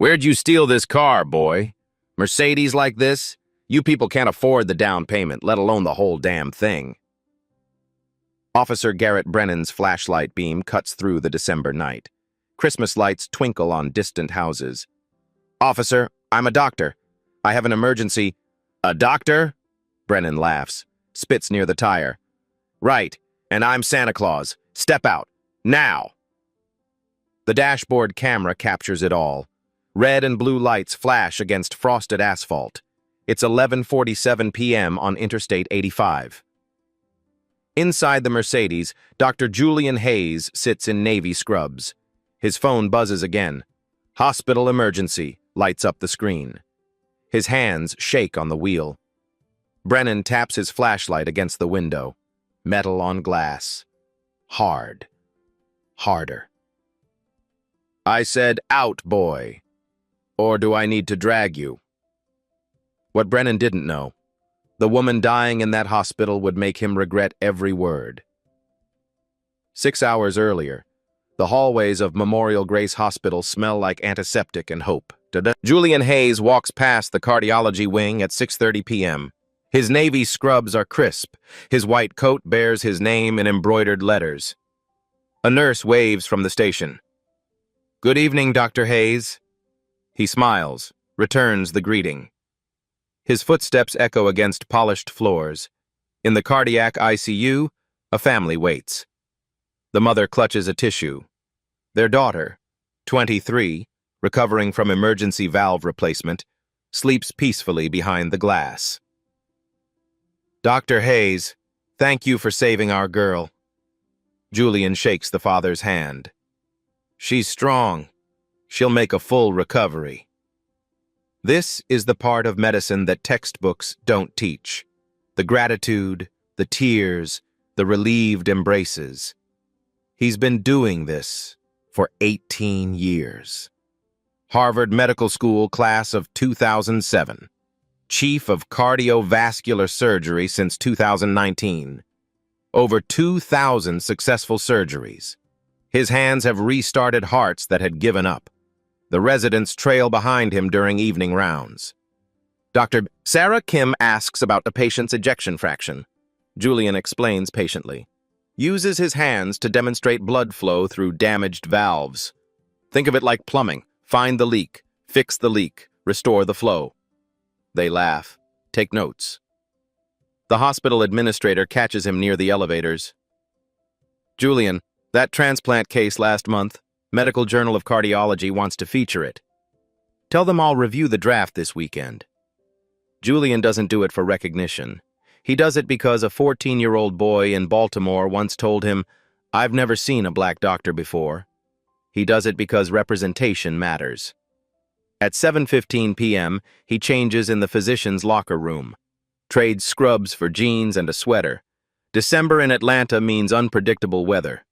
Where'd you steal this car, boy? Mercedes like this? You people can't afford the down payment, let alone the whole damn thing. Officer Garrett Brennan's flashlight beam cuts through the December night. Christmas lights twinkle on distant houses. Officer, I'm a doctor. I have an emergency. A doctor? Brennan laughs, spits near the tire. Right, and I'm Santa Claus. Step out. Now! The dashboard camera captures it all. Red and blue lights flash against frosted asphalt. It's 11:47 p.m. on Interstate 85. Inside the Mercedes, Dr. Julian Hayes sits in Navy scrubs. His phone buzzes again. Hospital emergency, lights up the screen. His hands shake on the wheel. Brennan taps his flashlight against the window. Metal on glass. Hard. Harder. I said, out, boy. Or do I need to drag you? What Brennan didn't know, the woman dying in that hospital would make him regret every word. 6 hours earlier, the hallways of Memorial Grace Hospital smell like antiseptic and hope. Julian Hayes walks past the cardiology wing at 6:30 p.m. His navy scrubs are crisp. His white coat bears his name in embroidered letters. A nurse waves from the station. Good evening, Dr. Hayes. He smiles, returns the greeting. His footsteps echo against polished floors. In the cardiac ICU, a family waits. The mother clutches a tissue. Their daughter, 23, recovering from emergency valve replacement, sleeps peacefully behind the glass. Dr. Hayes, thank you for saving our girl. Julian shakes the father's hand. She's strong. She'll make a full recovery. This is the part of medicine that textbooks don't teach. The gratitude, the tears, the relieved embraces. He's been doing this for 18 years. Harvard Medical School class of 2007. Chief of Cardiovascular Surgery since 2019. Over 2,000 successful surgeries. His hands have restarted hearts that had given up. The residents trail behind him during evening rounds. Dr. Sarah Kim asks about the patient's ejection fraction. Julian explains patiently. Uses his hands to demonstrate blood flow through damaged valves. Think of it like plumbing. Find the leak, fix the leak, restore the flow. They laugh, take notes. The hospital administrator catches him near the elevators. Julian, that transplant case last month, Medical Journal of Cardiology wants to feature it. Tell them I'll review the draft this weekend. Julian doesn't do it for recognition. He does it because a 14-year-old boy in Baltimore once told him, I've never seen a black doctor before. He does it because representation matters. At 7:15 p.m., he changes in the physician's locker room. Trades scrubs for jeans and a sweater. December in Atlanta means unpredictable weather.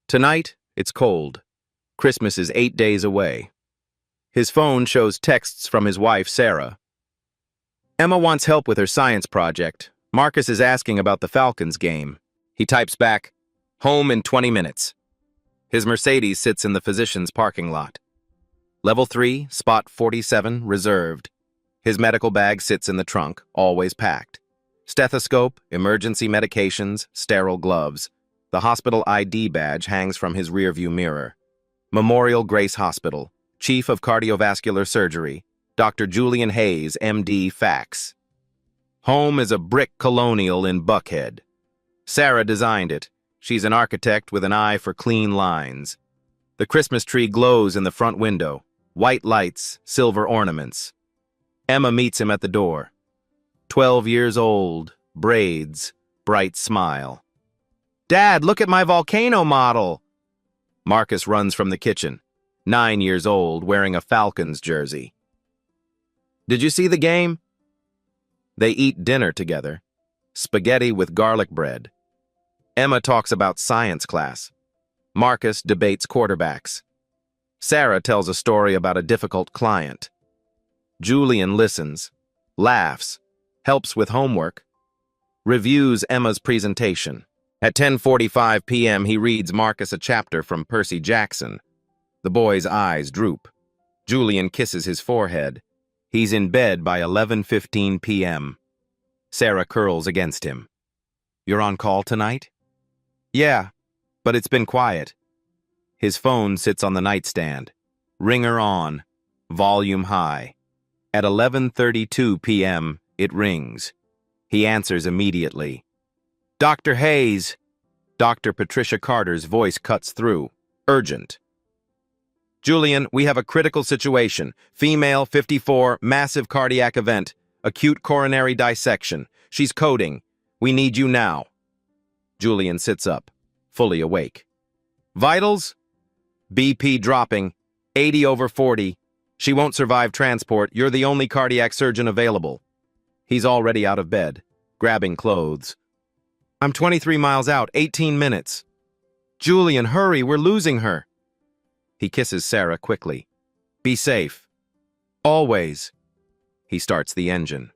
Tonight, it's cold. Christmas is 8 days away. His phone shows texts from his wife, Sarah. Emma wants help with her science project. Marcus is asking about the Falcons game. He types back, home in 20 minutes. His Mercedes sits in the physician's parking lot. Level 3, spot 47, reserved. His medical bag sits in the trunk, always packed. Stethoscope, emergency medications, sterile gloves. The hospital ID badge hangs from his rearview mirror. Memorial Grace Hospital, Chief of Cardiovascular Surgery, Dr. Julian Hayes, MD, fax. Home is a brick colonial in Buckhead. Sarah designed it. She's an architect with an eye for clean lines. The Christmas tree glows in the front window. White lights, silver ornaments. Emma meets him at the door. 12 years old, braids, bright smile. Dad, look at my volcano model! Marcus runs from the kitchen, 9 years old, wearing a Falcons jersey. Did you see the game? They eat dinner together. Spaghetti with garlic bread. Emma talks about science class. Marcus debates quarterbacks. Sarah tells a story about a difficult client. Julian listens, laughs, helps with homework, reviews Emma's presentation. At 10:45 p.m., he reads Marcus a chapter from Percy Jackson. The boy's eyes droop. Julian kisses his forehead. He's in bed by 11:15 p.m. Sarah curls against him. "You're on call tonight?" "Yeah, but it's been quiet." His phone sits on the nightstand. Ringer on. Volume high. At 11:32 p.m., it rings. He answers immediately. "Dr. Hayes." Dr. Patricia Carter's voice cuts through. Urgent. "Julian, we have a critical situation. Female, 54, massive cardiac event. Acute coronary dissection. She's coding. We need you now." Julian sits up, fully awake. "Vitals?" "BP dropping. 80/40. She won't survive transport. You're the only cardiac surgeon available." He's already out of bed, grabbing clothes. "I'm 23 miles out, 18 minutes. Julian, hurry, we're losing her." He kisses Sarah quickly. "Be safe. Always." He starts the engine.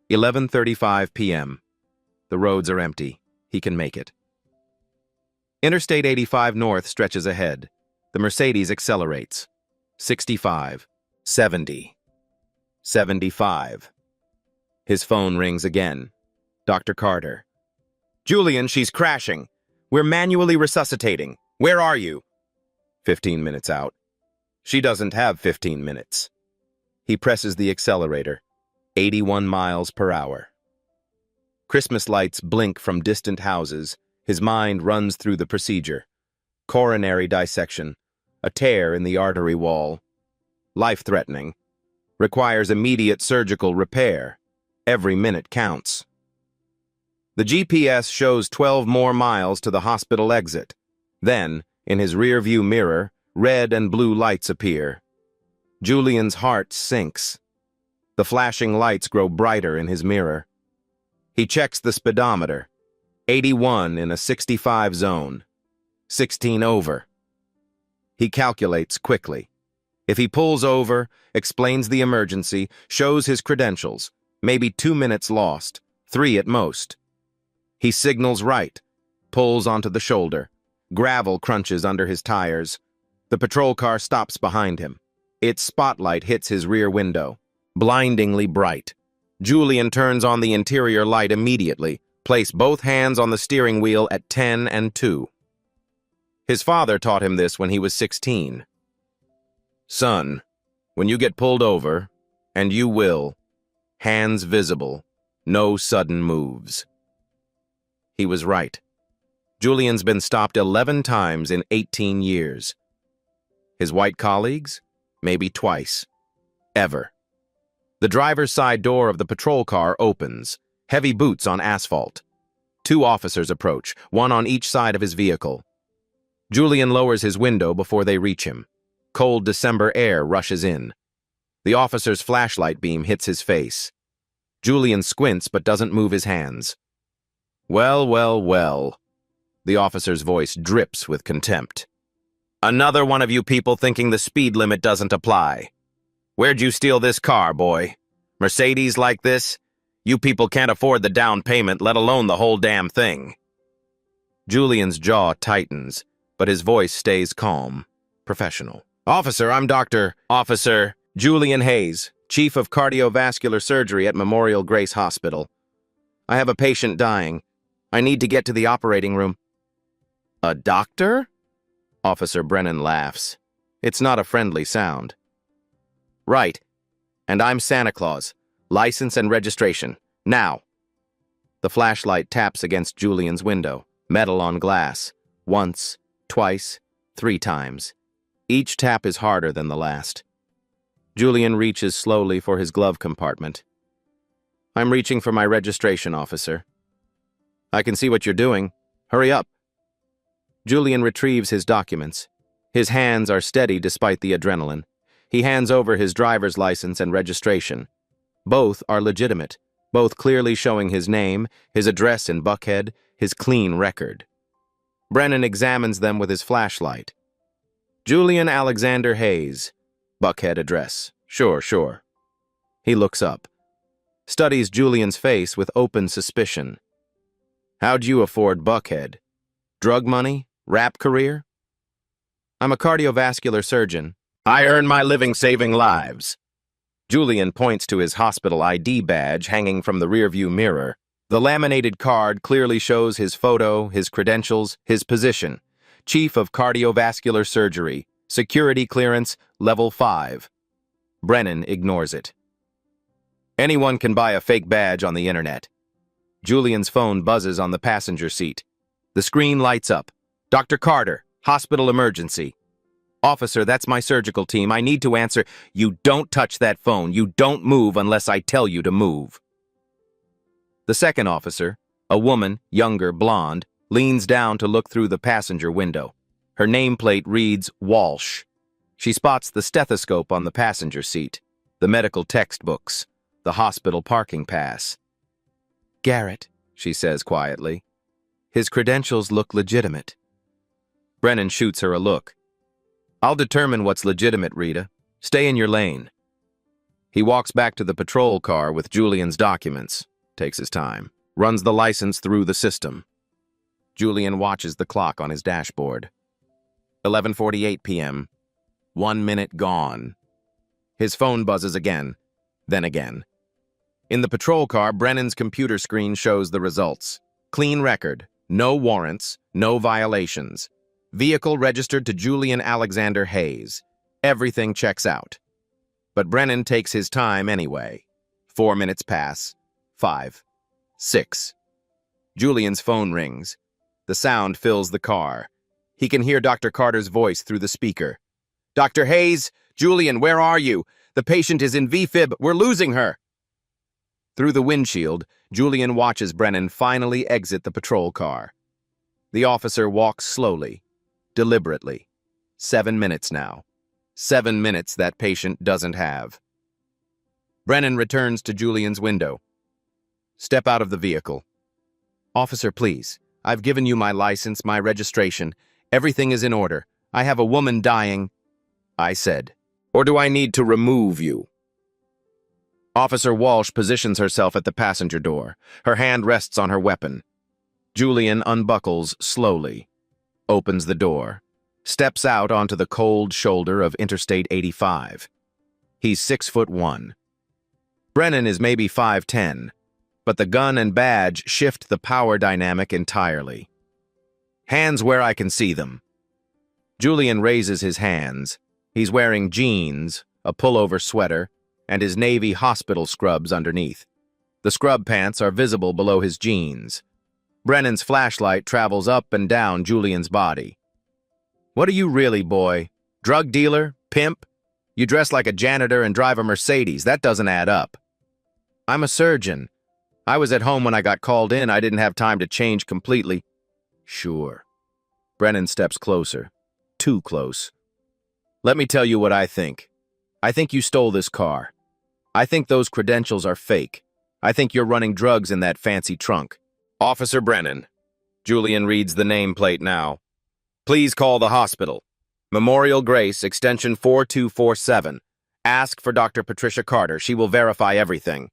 11:35 p.m. The roads are empty. He can make it. Interstate 85 North stretches ahead. The Mercedes accelerates. 65. 70. 75. His phone rings again. Dr. Carter. "Julian, she's crashing. We're manually resuscitating. Where are you?" 15 minutes out. She doesn't have 15 minutes. He presses the accelerator. 81 miles per hour. Christmas lights blink from distant houses. His mind runs through the procedure. Coronary dissection. A tear in the artery wall. Life-threatening. Requires immediate surgical repair. Every minute counts. The GPS shows 12 more miles to the hospital exit. Then, in his rear-view mirror, red and blue lights appear. Julian's heart sinks. The flashing lights grow brighter in his mirror. He checks the speedometer. 81 in a 65 zone. 16 over. He calculates quickly. If he pulls over, explains the emergency, shows his credentials, maybe 2 minutes lost, 3 at most. He signals right, pulls onto the shoulder. Gravel crunches under his tires. The patrol car stops behind him. Its spotlight hits his rear window. Blindingly bright. Julian turns on the interior light immediately, place both hands on the steering wheel at 10 and 2. His father taught him this when he was 16. "Son, when you get pulled over, and you will, hands visible, no sudden moves." He was right. Julian's been stopped 11 times in 18 years. His white colleagues? Maybe twice. Ever. The driver's side door of the patrol car opens. Heavy boots on asphalt. 2 officers approach, one on each side of his vehicle. Julian lowers his window before they reach him. Cold December air rushes in. The officer's flashlight beam hits his face. Julian squints but doesn't move his hands. "Well, well, well." The officer's voice drips with contempt. "Another one of you people thinking the speed limit doesn't apply. Where'd you steal this car, boy? Mercedes like this? You people can't afford the down payment, let alone the whole damn thing." Julian's jaw tightens, but his voice stays calm, professional. "Officer, I'm Officer Julian Hayes, Chief of Cardiovascular Surgery at Memorial Grace Hospital. I have a patient dying. I need to get to the operating room." "A doctor?" Officer Brennan laughs. It's not a friendly sound. "Right. And I'm Santa Claus. License and registration. Now." The flashlight taps against Julian's window. Metal on glass. Once, twice, 3 times. Each tap is harder than the last. Julian reaches slowly for his glove compartment. "I'm reaching for my registration, officer." "I can see what you're doing. Hurry up." Julian retrieves his documents. His hands are steady despite the adrenaline. He hands over his driver's license and registration. Both are legitimate, both clearly showing his name, his address in Buckhead, his clean record. Brennan examines them with his flashlight. "Julian Alexander Hayes. Buckhead address. Sure. He looks up. Studies Julian's face with open suspicion. "How'd you afford Buckhead? Drug money? Rap career?" "I'm a cardiovascular surgeon. I earn my living saving lives. Julian points to his hospital ID badge hanging from the rearview mirror. The laminated card clearly shows his photo, his credentials, his position. Chief of Cardiovascular Surgery, Security Clearance, Level 5. Brennan ignores it. Anyone can buy a fake badge on the internet. Julian's phone buzzes on the passenger seat. The screen lights up. Dr. Carter, hospital emergency. Officer, that's my surgical team. I need to answer. You don't touch that phone. You don't move unless I tell you to move. The second officer, a woman, younger, blonde, leans down to look through the passenger window. Her nameplate reads Walsh. She spots the stethoscope on the passenger seat, the medical textbooks, the hospital parking pass. Garrett, she says quietly. His credentials look legitimate. Brennan shoots her a look. I'll determine what's legitimate, Rita. Stay in your lane. He walks back to the patrol car with Julian's documents, takes his time, runs the license through the system. Julian watches the clock on his dashboard. 11:48 p.m. 1 minute gone. His phone buzzes again, then again. In the patrol car, Brennan's computer screen shows the results. Clean record, no warrants, no violations. Vehicle registered to Julian Alexander Hayes. Everything checks out. But Brennan takes his time anyway. 4 minutes pass. 5. 6. Julian's phone rings. The sound fills the car. He can hear Dr. Carter's voice through the speaker. Dr. Hayes, Julian, where are you? The patient is in VFib. We're losing her. Through the windshield, Julian watches Brennan finally exit the patrol car. The officer walks slowly, deliberately. 7 minutes now. 7 minutes that patient doesn't have. Brennan returns to Julian's window. Step out of the vehicle. Officer, please. I've given you my license, my registration. Everything is in order. I have a woman dying, I said. Or do I need to remove you? Officer Walsh positions herself at the passenger door. Her hand rests on her weapon. Julian unbuckles slowly, opens the door, steps out onto the cold shoulder of Interstate 85. He's 6'1". Brennan is maybe 5'10", but the gun and badge shift the power dynamic entirely. Hands where I can see them. Julian raises his hands. He's wearing jeans, a pullover sweater, and his navy hospital scrubs underneath. The scrub pants are visible below his jeans. Brennan's flashlight travels up and down Julian's body. What are you really, boy? Drug dealer? Pimp? You dress like a janitor and drive a Mercedes. That doesn't add up. I'm a surgeon. I was at home when I got called in. I didn't have time to change completely. Sure. Brennan steps closer. Too close. Let me tell you what I think. I think you stole this car. I think those credentials are fake. I think you're running drugs in that fancy trunk. Officer Brennan. Julian reads the nameplate now. Please call the hospital. Memorial Grace, extension 4247. Ask for Dr. Patricia Carter. She will verify everything.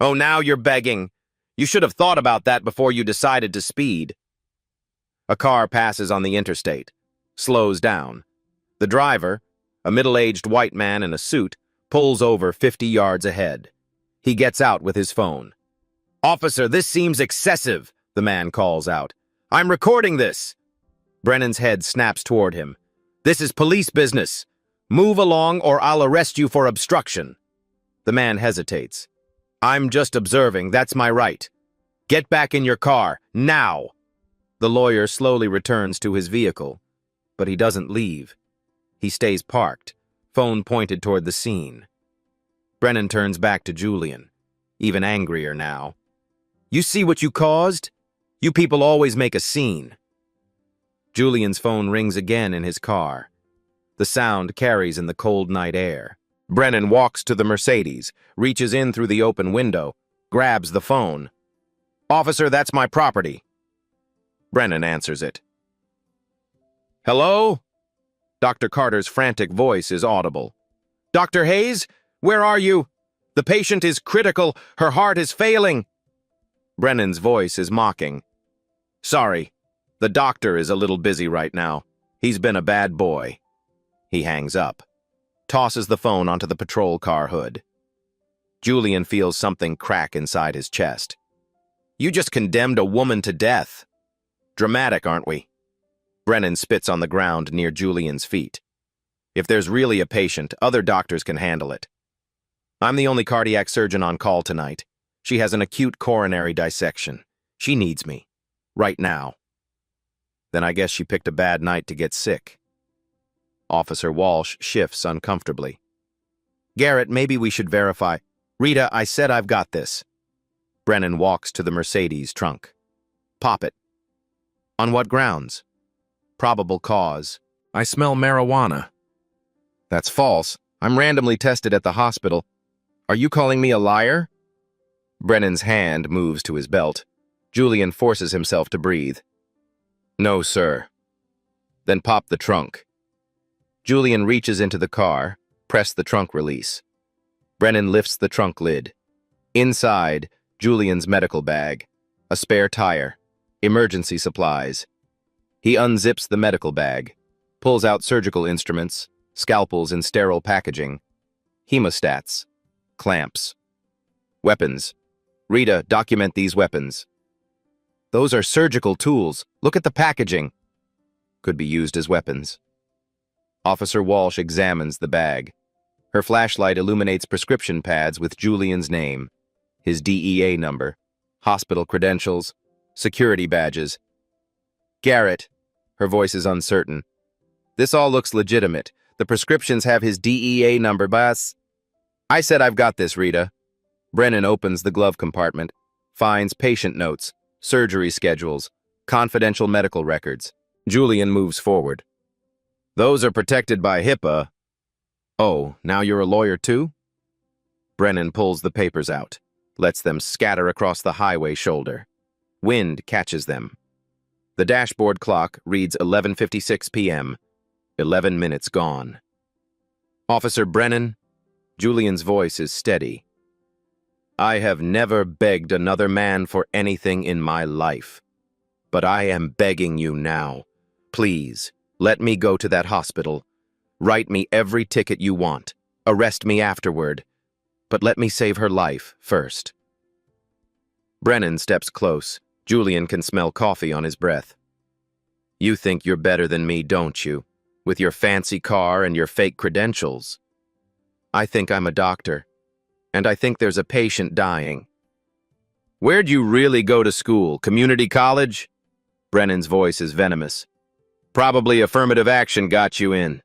Oh, now you're begging. You should have thought about that before you decided to speed. A car passes on the interstate, slows down. The driver, a middle-aged white man in a suit, pulls over 50 yards ahead. He gets out with his phone. Officer, this seems excessive, the man calls out. I'm recording this. Brennan's head snaps toward him. This is police business. Move along or I'll arrest you for obstruction. The man hesitates. I'm just observing, that's my right. Get back in your car, now. The lawyer slowly returns to his vehicle, but he doesn't leave. He stays parked, phone pointed toward the scene. Brennan turns back to Julian, even angrier now. You see what you caused? You people always make a scene. Julian's phone rings again in his car. The sound carries in the cold night air. Brennan walks to the Mercedes, reaches in through the open window, grabs the phone. Officer, that's my property. Brennan answers it. Hello? Dr. Carter's frantic voice is audible. Dr. Hayes, where are you? The patient is critical. Her heart is failing. Brennan's voice is mocking. Sorry, the doctor is a little busy right now. He's been a bad boy. He hangs up, tosses the phone onto the patrol car hood. Julian feels something crack inside his chest. You just condemned a woman to death. Dramatic, aren't we? Brennan spits on the ground near Julian's feet. If there's really a patient, other doctors can handle it. I'm the only cardiac surgeon on call tonight. She has an acute coronary dissection. She needs me. Right now. Then I guess she picked a bad night to get sick. Officer Walsh shifts uncomfortably. Garrett, maybe we should verify. Rita, I said I've got this. Brennan walks to the Mercedes trunk. Pop it. On what grounds? Probable cause. I smell marijuana. That's false. I'm randomly tested at the hospital. Are you calling me a liar? Brennan's hand moves to his belt. Julian forces himself to breathe. No, sir. Then pop the trunk. Julian reaches into the car, press the trunk release. Brennan lifts the trunk lid. Inside, Julian's medical bag, a spare tire, emergency supplies. He unzips the medical bag, pulls out surgical instruments, scalpels in sterile packaging, hemostats, clamps. Weapons. Rita, document these weapons. Those are surgical tools. Look at the packaging. Could be used as weapons. Officer Walsh examines the bag. Her flashlight illuminates prescription pads with Julian's name, his DEA number, hospital credentials, security badges. Garrett, her voice is uncertain. This all looks legitimate. The prescriptions have his DEA number, boss. I said I've got this, Rita. Brennan opens the glove compartment, finds patient notes, surgery schedules, confidential medical records. Julian moves forward. Those are protected by HIPAA. Oh, now you're a lawyer too? Brennan pulls the papers out, lets them scatter across the highway shoulder. Wind catches them. The dashboard clock reads 11:56 p.m., 11 minutes gone. Officer Brennan, Julian's voice is steady. I have never begged another man for anything in my life. But I am begging you now. Please, let me go to that hospital. Write me every ticket you want. Arrest me afterward. But let me save her life first. Brennan steps close. Julian can smell coffee on his breath. You think you're better than me, don't you? With your fancy car and your fake credentials. I think I'm a doctor. And I think there's a patient dying. Where'd you really go to school? Community college? Brennan's voice is venomous. Probably affirmative action got you in.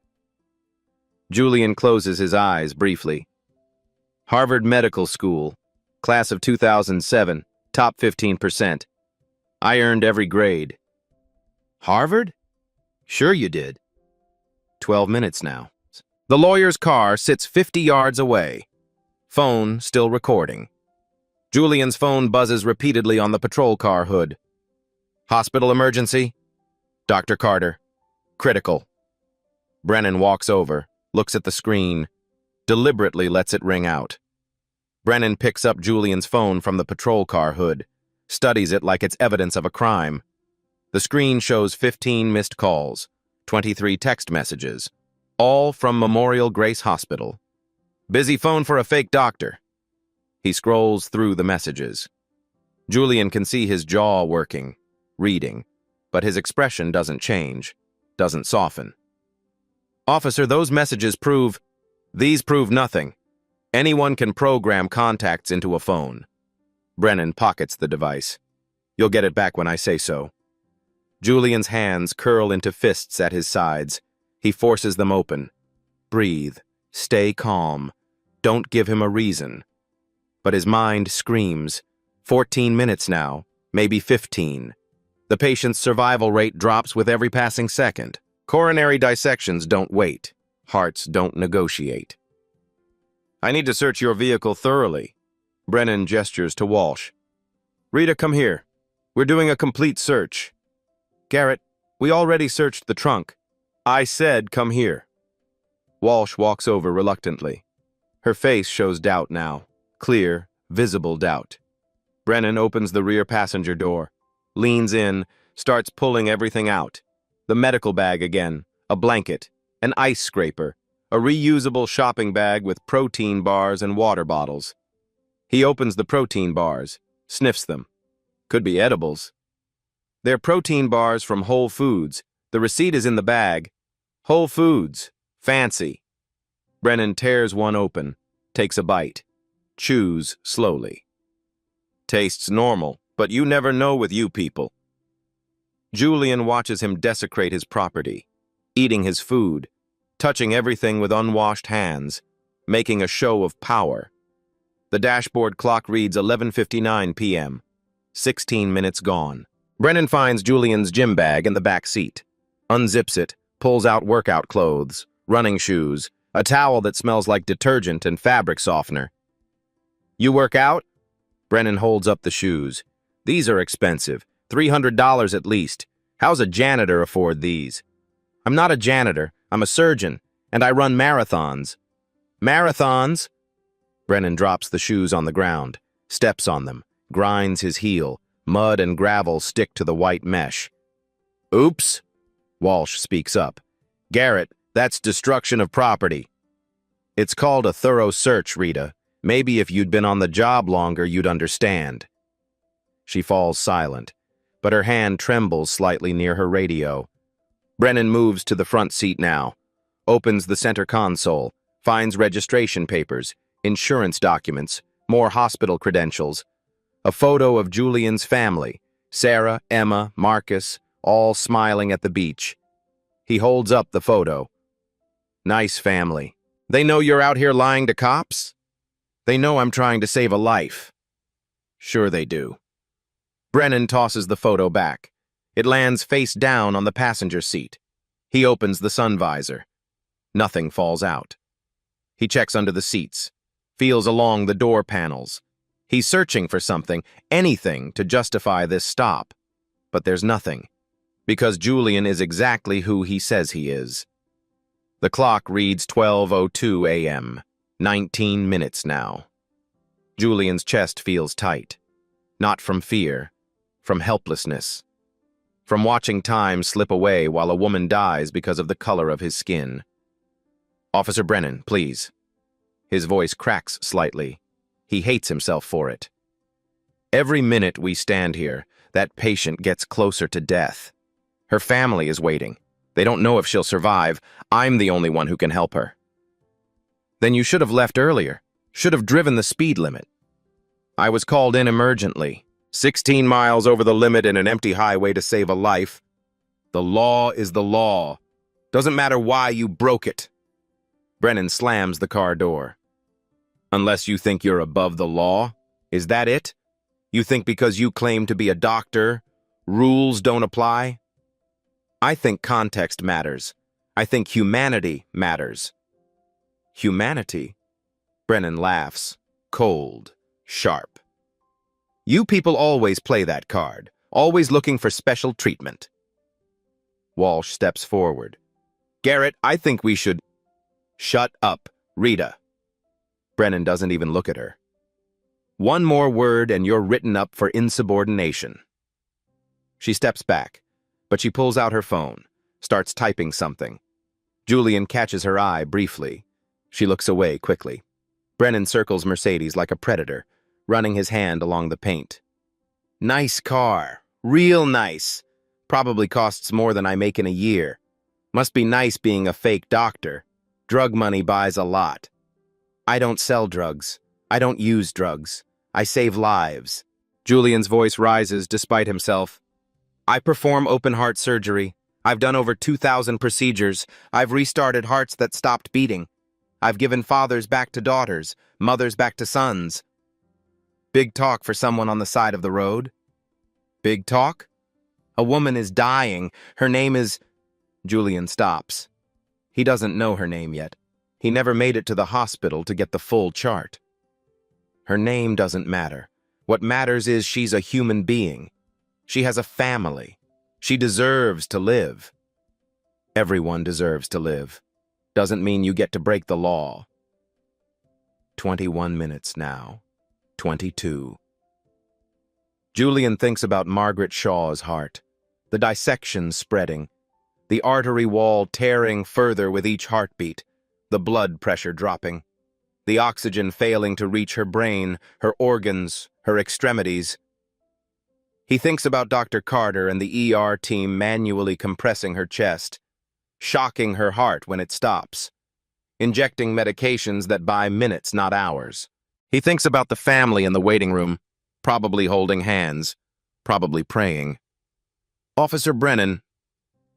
Julian closes his eyes briefly. Harvard Medical School, class of 2007, top 15%. I earned every grade. Harvard? Sure you did. 12 minutes now. The lawyer's car sits 50 yards away. Phone still recording. Julian's phone buzzes repeatedly on the patrol car hood. Hospital emergency? Dr. Carter. Critical. Brennan walks over, looks at the screen, deliberately lets it ring out. Brennan picks up Julian's phone from the patrol car hood, studies it like it's evidence of a crime. The screen shows 15 missed calls, 23 text messages, all from Memorial Grace Hospital. Busy phone for a fake doctor. He scrolls through the messages. Julian can see his jaw working, reading, but his expression doesn't change, doesn't soften. Officer, those messages prove... These prove nothing. Anyone can program contacts into a phone. Brennan pockets the device. You'll get it back when I say so. Julian's hands curl into fists at his sides. He forces them open. Breathe. Stay calm. Don't give him a reason. But his mind screams. 14 minutes now, maybe 15. The patient's survival rate drops with every passing second. Coronary dissections don't wait. Hearts don't negotiate. I need to search your vehicle thoroughly. Brennan gestures to Walsh. Rita, come here. We're doing a complete search. Garrett, we already searched the trunk. I said come here. Walsh walks over reluctantly. Her face shows doubt now. Clear, visible doubt. Brennan opens the rear passenger door, leans in, starts pulling everything out. The medical bag again, a blanket, An ice scraper, a reusable shopping bag with protein bars and water bottles. He opens the protein bars, sniffs them. Could be edibles. They're protein bars from Whole Foods. The receipt is in the bag. Whole Foods. Fancy. Brennan tears one open, takes a bite, chews slowly. Tastes normal, but you never know with you people. Julian watches him desecrate his property, eating his food, touching everything with unwashed hands, making a show of power. The dashboard clock reads 11:59 p.m. 16 minutes gone. Brennan finds Julian's gym bag in the back seat, unzips it, pulls out workout clothes, running shoes, a towel that smells like detergent and fabric softener. You work out? Brennan holds up the shoes. These are expensive, $300 at least. How's a janitor afford these? I'm not a janitor, I'm a surgeon, and I run marathons. Marathons? Brennan drops the shoes on the ground, steps on them, grinds his heel. Mud and gravel stick to the white mesh. Oops, Walsh speaks up. Garrett, that's destruction of property. It's called a thorough search, Rita. Maybe if you'd been on the job longer, you'd understand. She falls silent, but her hand trembles slightly near her radio. Brennan moves to the front seat now, opens the center console, finds registration papers, insurance documents, more hospital credentials, a photo of Julian's family, Sarah, Emma, Marcus, all smiling at the beach. He holds up the photo. Nice family. They know you're out here lying to cops? They know I'm trying to save a life. Sure they do. Brennan tosses the photo back. It lands face down on the passenger seat. He opens the sun visor. Nothing falls out. He checks under the seats, feels along the door panels. He's searching for something, anything, to justify this stop. But there's nothing, because Julian is exactly who he says he is. The clock reads 12:02 a.m., 19 minutes now. Julian's chest feels tight, not from fear, from helplessness, from watching time slip away while a woman dies because of the color of his skin. Officer Brennan, please. His voice cracks slightly. He hates himself for it. Every minute we stand here, that patient gets closer to death. Her family is waiting. They don't know if she'll survive. I'm the only one who can help her. Then you should have left earlier. Should have driven the speed limit. I was called in emergently. 16 miles over the limit in an empty highway to save a life. The law is the law. Doesn't matter why you broke it. Brennan slams the car door. Unless you think you're above the law? Is that it? You think because you claim to be a doctor, rules don't apply? I think context matters. I think humanity matters. Humanity? Brennan laughs, cold, sharp. You people always play that card, always looking for special treatment. Walsh steps forward. Garrett, I think we should... Shut up, Rita. Brennan doesn't even look at her. One more word and you're written up for insubordination. She steps back, but she pulls out her phone, starts typing something. Julian catches her eye briefly. She looks away quickly. Brennan circles Mercedes like a predator, running his hand along the paint. Nice car. Real nice. Probably costs more than I make in a year. Must be nice being a fake doctor. Drug money buys a lot. I don't sell drugs. I don't use drugs. I save lives. Julian's voice rises despite himself. I perform open-heart surgery. I've done over 2,000 procedures. I've restarted hearts that stopped beating. I've given fathers back to daughters, mothers back to sons. Big talk for someone on the side of the road. Big talk? A woman is dying. Her name is... Julian stops. He doesn't know her name yet. He never made it to the hospital to get the full chart. Her name doesn't matter. What matters is she's a human being. She has a family. She deserves to live. Everyone deserves to live. Doesn't mean you get to break the law. 21 minutes now. 22. Julian thinks about Margaret Shaw's heart, the dissection spreading, the artery wall tearing further with each heartbeat, the blood pressure dropping, the oxygen failing to reach her brain, her organs, her extremities. He thinks about Dr. Carter and the ER team manually compressing her chest, shocking her heart when it stops, injecting medications that buy minutes, not hours. He thinks about the family in the waiting room, probably holding hands, probably praying. Officer Brennan.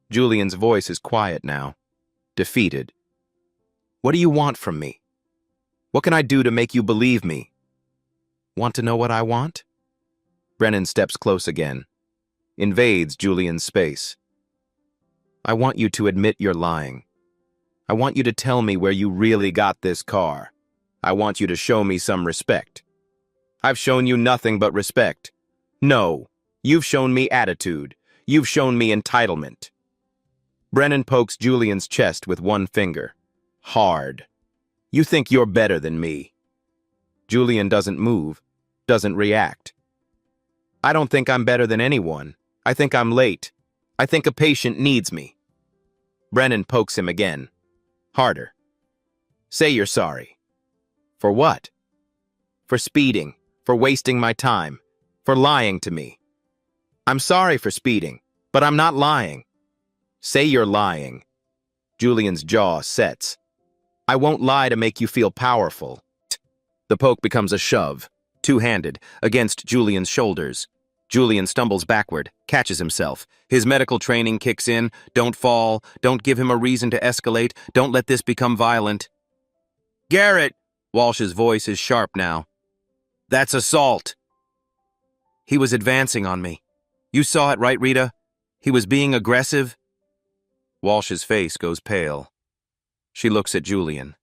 Julian's voice is quiet now, defeated. What do you want from me? What can I do to make you believe me? Want to know what I want? Brennan steps close again, invades Julian's space. I want you to admit you're lying. I want you to tell me where you really got this car. I want you to show me some respect. I've shown you nothing but respect. No, you've shown me attitude. You've shown me entitlement. Brennan pokes Julian's chest with one finger. Hard. You think you're better than me. Julian doesn't move, doesn't react. I don't think I'm better than anyone. I think I'm late. I think a patient needs me. Brennan pokes him again. Harder. Say you're sorry. For what? For speeding, for wasting my time, for lying to me. I'm sorry for speeding, but I'm not lying. Say you're lying. Julian's jaw sets. I won't lie to make you feel powerful. The poke becomes a shove, two-handed, against Julian's shoulders. Julian stumbles backward, catches himself. His medical training kicks in. Don't fall. Don't give him a reason to escalate. Don't let this become violent. Garrett! Walsh's voice is sharp now. That's assault. He was advancing on me. You saw it, right, Rita? He was being aggressive. Walsh's face goes pale. She looks at Julian,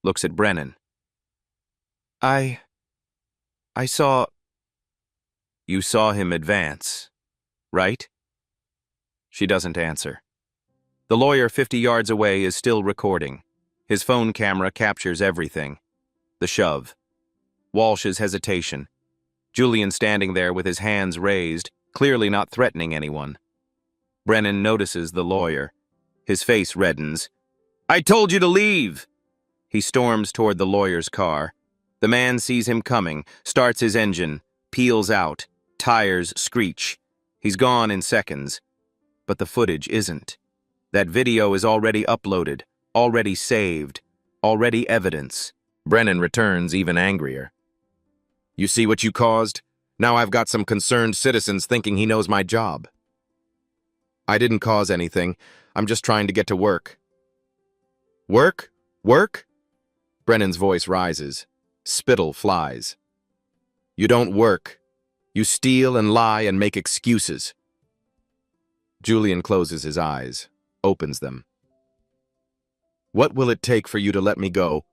looks at Brennan. I saw... You saw him advance, right? She doesn't answer. The lawyer 50 yards away is still recording. His phone camera captures everything. The shove. Walsh's hesitation. Julian standing there with his hands raised, clearly not threatening anyone. Brennan notices the lawyer. His face reddens. I told you to leave! He storms toward the lawyer's car. The man sees him coming, starts his engine, peels out. Tires screech. He's gone in seconds. But the footage isn't. That video is already uploaded, already saved, already evidence. Brennan returns even angrier. You see what you caused? Now I've got some concerned citizens thinking he knows my job. I didn't cause anything. I'm just trying to get to work. Work? Work? Brennan's voice rises. Spittle flies. You don't work. You steal and lie and make excuses. Julian closes his eyes, opens them. What will it take for you to let me go?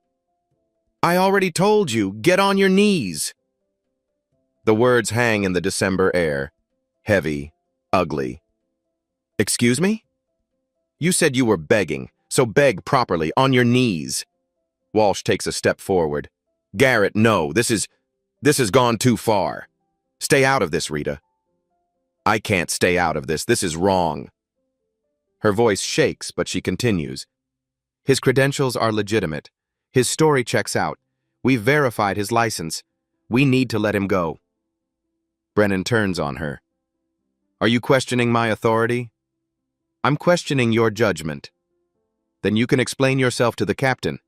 I already told you, get on your knees. The words hang in the December air, heavy, ugly. Excuse me? You said you were begging, so beg properly, on your knees. Walsh takes a step forward. Garrett, no, this has gone too far. Stay out of this, Rita. I can't stay out of this. This is wrong. Her voice shakes, but she continues. His credentials are legitimate. His story checks out. We've verified his license. We need to let him go. Brennan turns on her. Are you questioning my authority? I'm questioning your judgment. Then you can explain yourself to the captain.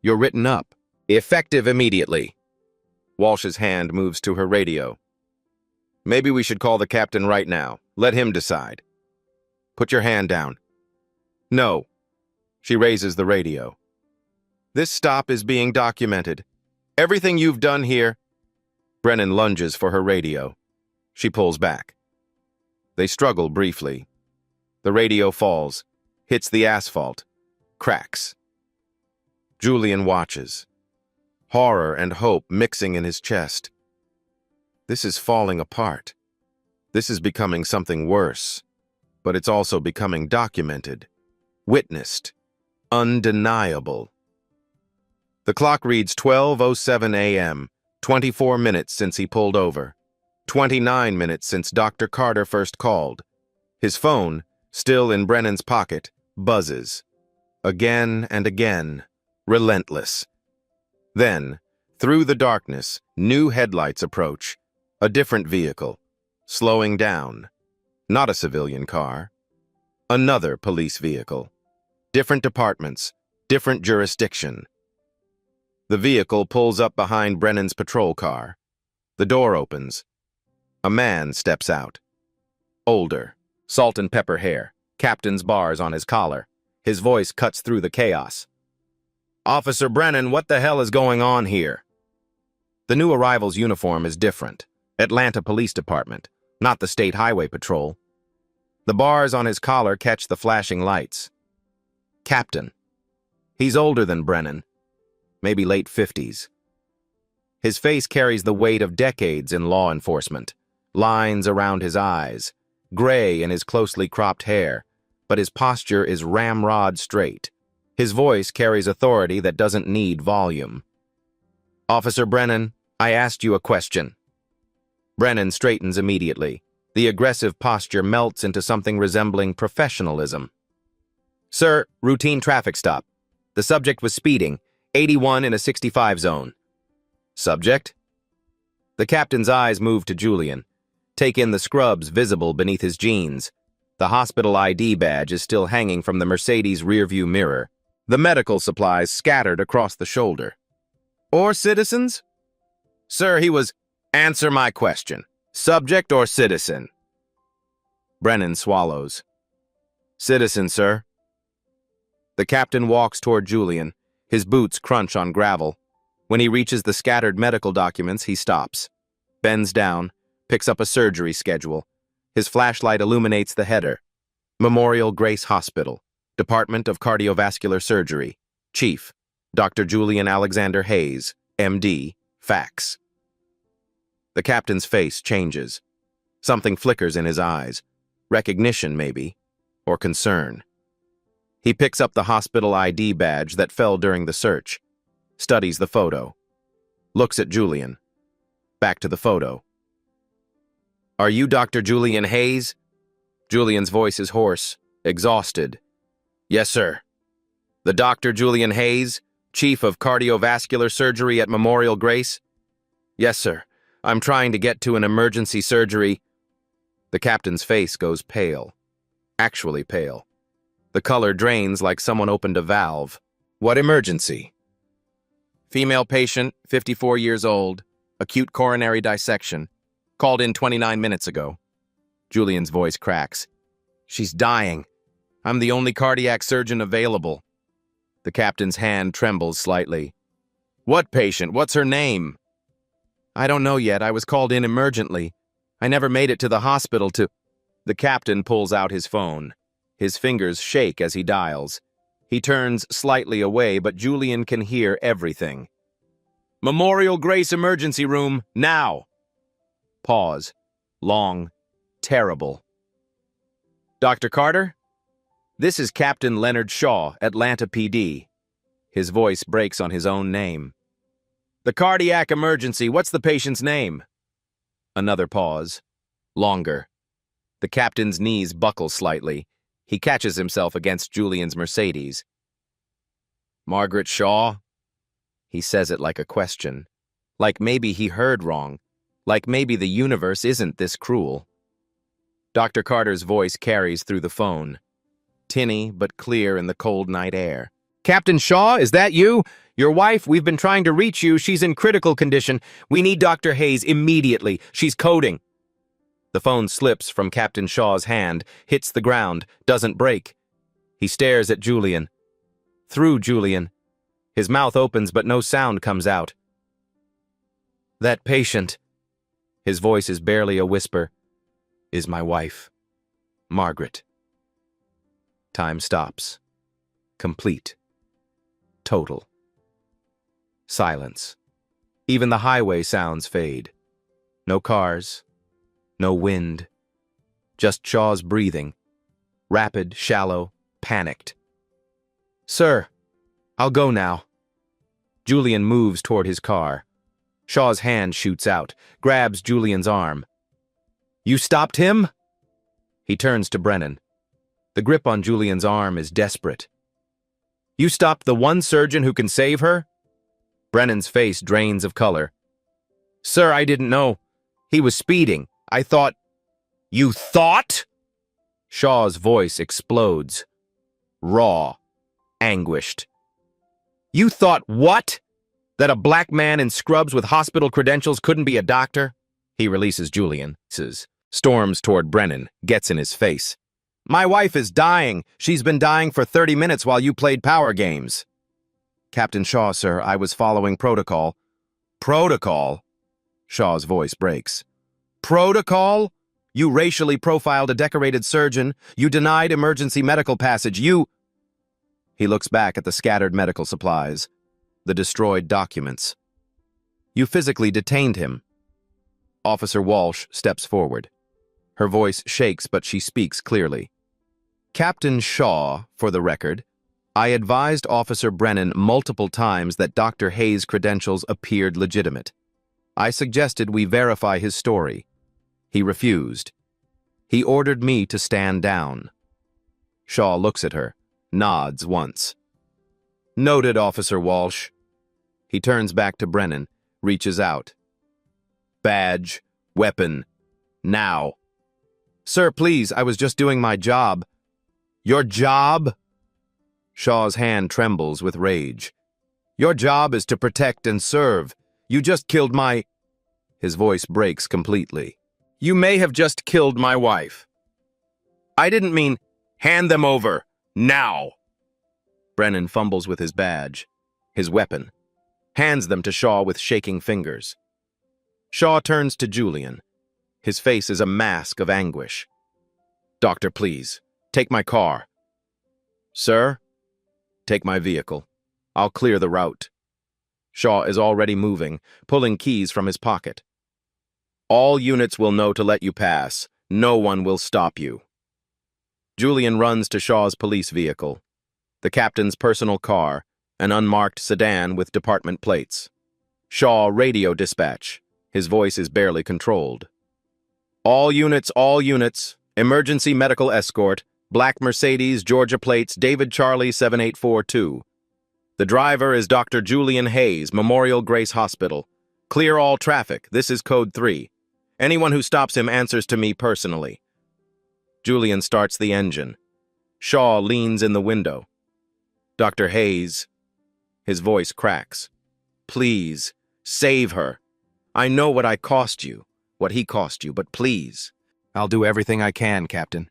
You're written up. Effective immediately. Walsh's hand moves to her radio. Maybe we should call the captain right now. Let him decide. Put your hand down. No. She raises the radio. This stop is being documented. Everything you've done here... Brennan lunges for her radio. She pulls back. They struggle briefly. The radio falls, hits the asphalt, cracks. Julian watches. Horror and hope mixing in his chest. This is falling apart. This is becoming something worse. But it's also becoming documented, witnessed, undeniable. The clock reads 12:07 a.m., 24 minutes since he pulled over, 29 minutes since Dr. Carter first called. His phone, still in Brennan's pocket, buzzes. Again and again, relentless. Then, through the darkness, new headlights approach. A different vehicle, slowing down. Not a civilian car. Another police vehicle. Different departments, different jurisdiction. The vehicle pulls up behind Brennan's patrol car. The door opens. A man steps out. Older, salt and pepper hair, captain's bars on his collar. His voice cuts through the chaos. "Officer Brennan, what the hell is going on here?" The new arrival's uniform is different. Atlanta Police Department, not the State Highway Patrol. The bars on his collar catch the flashing lights. Captain. He's older than Brennan, maybe late 50s. His face carries the weight of decades in law enforcement. Lines around his eyes, gray in his closely cropped hair, but his posture is ramrod straight. His voice carries authority that doesn't need volume. "Officer Brennan, I asked you a question." Brennan straightens immediately. The aggressive posture melts into something resembling professionalism. "Sir, routine traffic stop. The subject was speeding, 81 in a 65 zone." "Subject?" The captain's eyes move to Julian. Take in the scrubs visible beneath his jeans. The hospital ID badge is still hanging from the Mercedes rearview mirror. The medical supplies scattered across the shoulder. "Or citizens?" "Sir, he was—" "Answer my question. Subject or citizen?" Brennan swallows. "Citizen, sir." The captain walks toward Julian. His boots crunch on gravel. When he reaches the scattered medical documents, he stops, bends down, picks up a surgery schedule. His flashlight illuminates the header. Memorial Grace Hospital, Department of Cardiovascular Surgery. Chief, Dr. Julian Alexander Hayes, MD, fax. The captain's face changes. Something flickers in his eyes. Recognition, maybe, or concern. He picks up the hospital ID badge that fell during the search, studies the photo, looks at Julian. Back to the photo. "Are you Dr. Julian Hayes?" Julian's voice is hoarse, exhausted. "Yes, sir." "The Dr. Julian Hayes, Chief of Cardiovascular Surgery at Memorial Grace?" "Yes, sir. I'm trying to get to an emergency surgery." The captain's face goes pale. Actually pale. The color drains like someone opened a valve. "What emergency?" "Female patient, 54 years old, acute coronary dissection. Called in 29 minutes ago." Julian's voice cracks. "She's dying. I'm the only cardiac surgeon available." The captain's hand trembles slightly. "What patient? What's her name?" "I don't know yet. I was called in emergently. I never made it to the hospital to—" The captain pulls out his phone. His fingers shake as he dials. He turns slightly away, but Julian can hear everything. "Memorial Grace Emergency Room, now!" Pause. Long. Terrible. "Dr. Carter? This is Captain Leonard Shaw, Atlanta PD." His voice breaks on his own name. "The cardiac emergency, what's the patient's name?" Another pause. Longer. The captain's knees buckle slightly. He catches himself against Julian's Mercedes. "Margaret Shaw?" He says it like a question. Like maybe he heard wrong. Like maybe the universe isn't this cruel. Dr. Carter's voice carries through the phone. Tinny but clear in the cold night air. "Captain Shaw, is that you? Your wife, we've been trying to reach you. She's in critical condition. We need Dr. Hayes immediately. She's coding." The phone slips from Captain Shaw's hand, hits the ground, doesn't break. He stares at Julian. Through Julian. His mouth opens but no sound comes out. "That patient," his voice is barely a whisper, "is my wife, Margaret." Time stops. Complete. Total. Silence. Even the highway sounds fade. No cars. No wind. Just Shaw's breathing. Rapid, shallow, panicked. "Sir, I'll go now." Julian moves toward his car. Shaw's hand shoots out, grabs Julian's arm. "You stopped him?" He turns to Brennan. The grip on Julian's arm is desperate. You stopped the one surgeon who can save her? Brennan's face drains of color. Sir, I didn't know. He was speeding. I thought... You thought? Shaw's voice explodes. Raw. Anguished. You thought what? That a black man in scrubs with hospital credentials couldn't be a doctor? He releases Julian, storms toward Brennan, gets in his face. My wife is dying. She's been dying for 30 minutes while you played power games. Captain Shaw, sir, I was following protocol. Protocol? Shaw's voice breaks. Protocol? You racially profiled a decorated surgeon. You denied emergency medical passage. He looks back at the scattered medical supplies, the destroyed documents. You physically detained him. Officer Walsh steps forward. Her voice shakes, but she speaks clearly. Captain Shaw, for the record, I advised Officer Brennan multiple times that Dr. Hayes' credentials appeared legitimate. I suggested we verify his story. He refused. He ordered me to stand down. Shaw looks at her, nods once. Noted, Officer Walsh. He turns back to Brennan, reaches out. Badge, weapon, now. Sir, please, I was just doing my job. Your job? Shaw's hand trembles with rage. Your job is to protect and serve. You just killed my... His voice breaks completely. You may have just killed my wife. I didn't mean, hand them over, now. Brennan fumbles with his badge, his weapon, hands them to Shaw with shaking fingers. Shaw turns to Julian. His face is a mask of anguish. Doctor, please, take my car. Sir? Take my vehicle. I'll clear the route. Shaw is already moving, pulling keys from his pocket. All units will know to let you pass. No one will stop you. Julian runs to Shaw's police vehicle. The captain's personal car, an unmarked sedan with department plates. Shaw radio dispatch. His voice is barely controlled. All units, emergency medical escort, black Mercedes, Georgia plates, David Charlie 7842. The driver is Dr. Julian Hayes, Memorial Grace Hospital. Clear all traffic. This is code 3. Anyone who stops him answers to me personally. Julian starts the engine. Shaw leans in the window. Dr. Hayes. His voice cracks. Please, save her. I know what I cost you, what he cost you, but please. I'll do everything I can, Captain.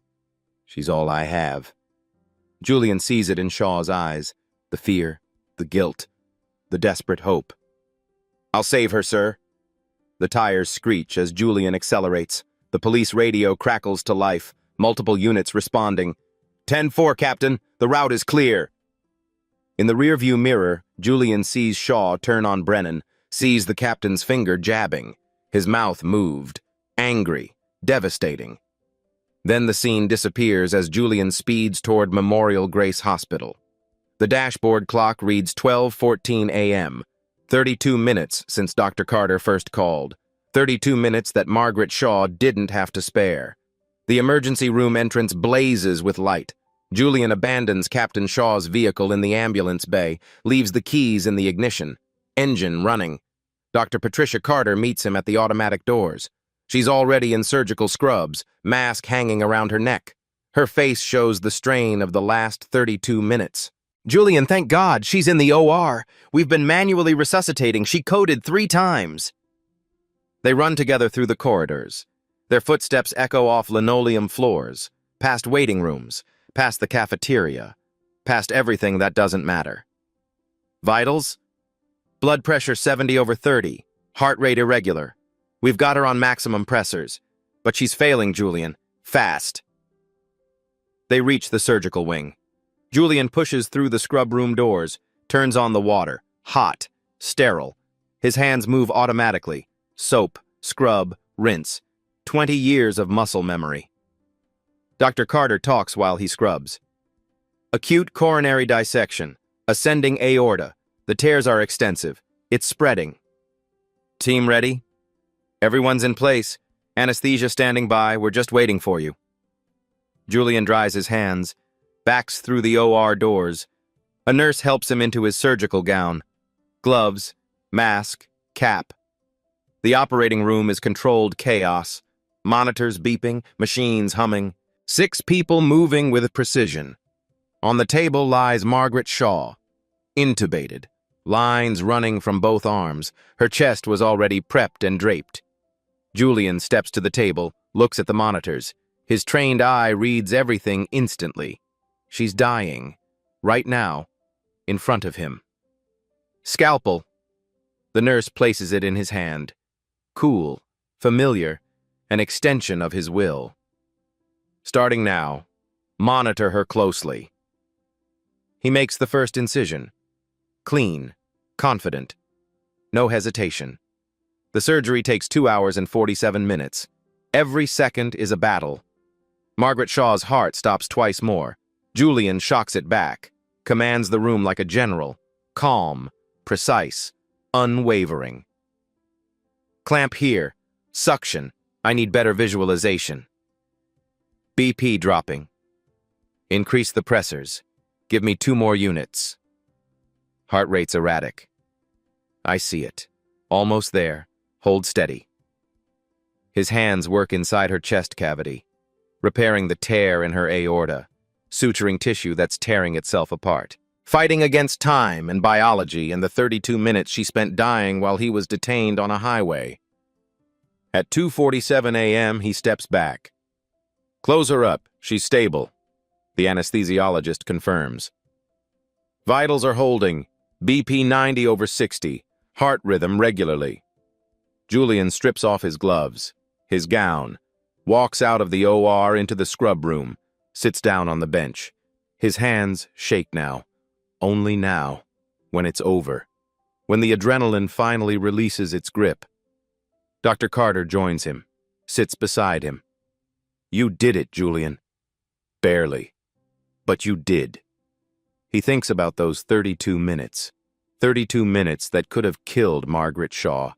She's all I have. Julian sees it in Shaw's eyes. The fear, the guilt, the desperate hope. I'll save her, sir. The tires screech as Julian accelerates. The police radio crackles to life, multiple units responding. 10-4, Captain. The route is clear. In the rearview mirror, Julian sees Shaw turn on Brennan, sees the captain's finger jabbing. His mouth moved, angry, devastating. Then the scene disappears as Julian speeds toward Memorial Grace Hospital. The dashboard clock reads 12:14 a.m., 32 minutes since Dr. Carter first called. 32 minutes that Margaret Shaw didn't have to spare. The emergency room entrance blazes with light. Julian abandons Captain Shaw's vehicle in the ambulance bay, leaves the keys in the ignition. Engine running. Dr. Patricia Carter meets him at the automatic doors. She's already in surgical scrubs, mask hanging around her neck. Her face shows the strain of the last 32 minutes. Julian, thank God, she's in the OR. We've been manually resuscitating. She coded 3 times. They run together through the corridors. Their footsteps echo off linoleum floors, past waiting rooms, past the cafeteria, past everything that doesn't matter. Vitals? Blood pressure 70/30, heart rate irregular. We've got her on maximum pressors, but she's failing, Julian. Fast. They reach the surgical wing. Julian pushes through the scrub room doors, turns on the water. Hot, sterile. His hands move automatically. Soap, scrub, rinse. 20 years of muscle memory. Dr. Carter talks while he scrubs. Acute coronary dissection. Ascending aorta. The tears are extensive. It's spreading. Team ready? Everyone's in place. Anesthesia standing by. We're just waiting for you. Julian dries his hands, backs through the OR doors. A nurse helps him into his surgical gown. Gloves, mask, cap. The operating room is controlled chaos. Monitors beeping, machines humming. 6 people moving with precision. On the table lies Margaret Shaw, intubated, lines running from both arms. Her chest was already prepped and draped. Julian steps to the table, looks at the monitors. His trained eye reads everything instantly. She's dying, right now, in front of him. Scalpel. The nurse places it in his hand. Cool, familiar, an extension of his will. Starting now, monitor her closely. He makes the first incision. Clean, confident, no hesitation. The surgery takes 2 hours and 47 minutes. Every second is a battle. Margaret Shaw's heart stops twice more. Julian shocks it back, commands the room like a general, calm, precise, unwavering. Clamp here, suction, I need better visualization. BP dropping. Increase the pressors. Give me 2 more units. Heart rate's erratic. I see it. Almost there. Hold steady. His hands work inside her chest cavity, repairing the tear in her aorta, suturing tissue that's tearing itself apart. Fighting against time and biology in the 32 minutes she spent dying while he was detained on a highway. At 2:47 a.m., he steps back. Close her up. She's stable. The anesthesiologist confirms. Vitals are holding. BP 90/60. Heart rhythm regularly. Julian strips off his gloves, his gown, walks out of the OR into the scrub room, sits down on the bench. His hands shake now. Only now, when it's over, when the adrenaline finally releases its grip. Dr. Carter joins him, sits beside him. You did it, Julian. Barely. But you did. He thinks about those 32 minutes. 32 minutes that could have killed Margaret Shaw.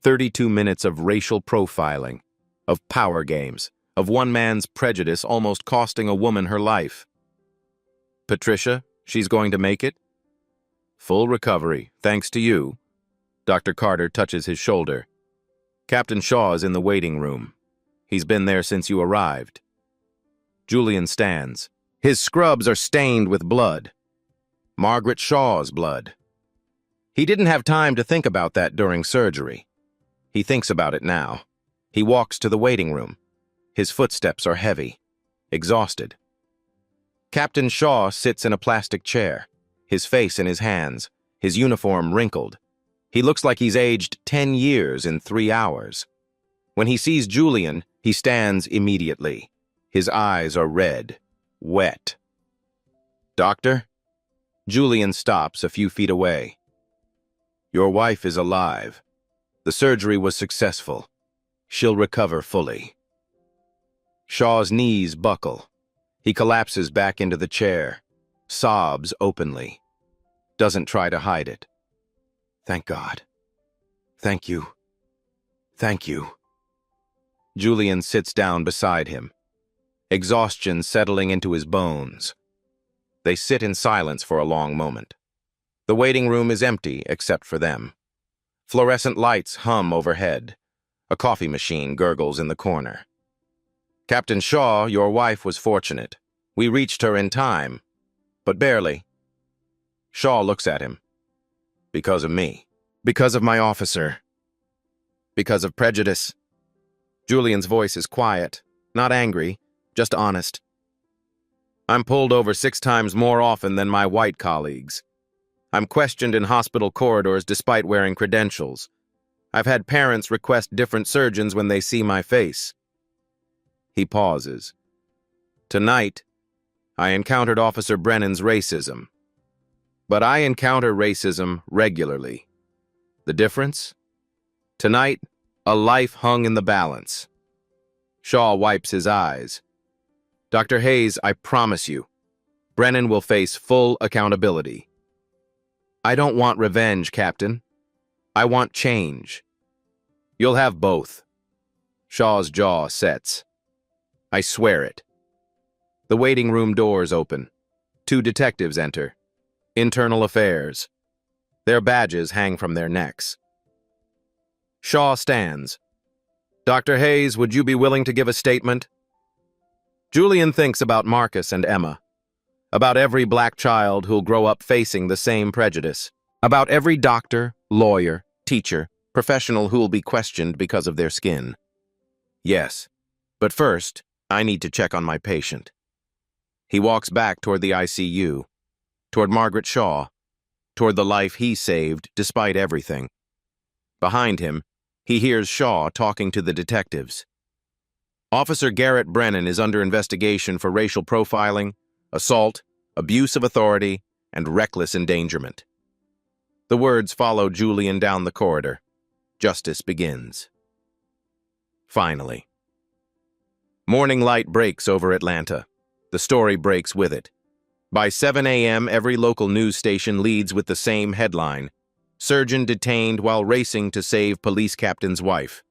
32 minutes of racial profiling, of power games, of one man's prejudice almost costing a woman her life. Patricia, she's going to make it? Full recovery, thanks to you. Dr. Carter touches his shoulder. Captain Shaw is in the waiting room. He's been there since you arrived. Julian stands. His scrubs are stained with blood. Margaret Shaw's blood. He didn't have time to think about that during surgery. He thinks about it now. He walks to the waiting room. His footsteps are heavy, exhausted. Captain Shaw sits in a plastic chair, his face in his hands, his uniform wrinkled. He looks like he's aged 10 years in 3 hours. When he sees Julian, he stands immediately. His eyes are red, wet. Doctor? Julian stops a few feet away. Your wife is alive. The surgery was successful. She'll recover fully. Shaw's knees buckle. He collapses back into the chair, sobs openly. Doesn't try to hide it. Thank God. Thank you. Thank you. Julian sits down beside him, exhaustion settling into his bones. They sit in silence for a long moment. The waiting room is empty except for them. Fluorescent lights hum overhead. A coffee machine gurgles in the corner. Captain Shaw, your wife was fortunate. We reached her in time, but barely. Shaw looks at him. Because of me. Because of my officer. Because of prejudice. Julian's voice is quiet, not angry, just honest. I'm pulled over 6 times more often than my white colleagues. I'm questioned in hospital corridors despite wearing credentials. I've had parents request different surgeons when they see my face. He pauses. Tonight, I encountered Officer Brennan's racism. But I encounter racism regularly. The difference? Tonight, a life hung in the balance. Shaw wipes his eyes. Dr. Hayes, I promise you, Brennan will face full accountability. I don't want revenge, Captain. I want change. You'll have both. Shaw's jaw sets. I swear it. The waiting room doors open. 2 detectives enter. Internal Affairs. Their badges hang from their necks. Shaw stands. Dr. Hayes, would you be willing to give a statement? Julian thinks about Marcus and Emma. About every black child who'll grow up facing the same prejudice. About every doctor, lawyer, teacher, professional who'll be questioned because of their skin. Yes, but first, I need to check on my patient. He walks back toward the ICU, toward Margaret Shaw, toward the life he saved despite everything. Behind him, he hears Shaw talking to the detectives. Officer Garrett Brennan is under investigation for racial profiling, assault, abuse of authority, and reckless endangerment. The words follow Julian down the corridor. Justice begins. Finally. Morning light breaks over Atlanta. The story breaks with it. By 7 a.m., every local news station leads with the same headline: Surgeon detained while racing to save police captain's wife.